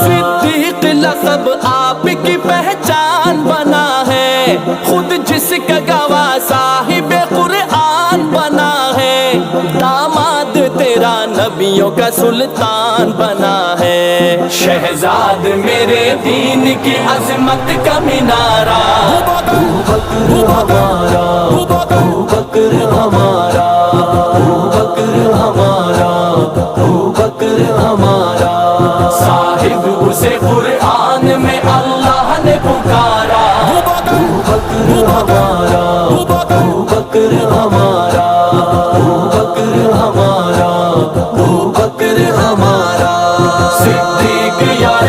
صدیق لقب آپ کی پہچان بنا ہے، خود جس کا گواہ صاحب قرآن بنا ہے، داماد تیرا نبیوں کا سلطان بنا ہے، شہزاد میرے دین کی عظمت کا مینارہ، ابوبکر ہمارا، ابوبکر ہمارا، ابوبکر ہمارا، ابوبکر ہمارا، صاحب اسے قرآن میں اللہ نے پکارا، ابوبکر ہمارا، ابوبکر ہمارا، ابوبکر ہمارا، ابوبکر ہمارا، صدیق یار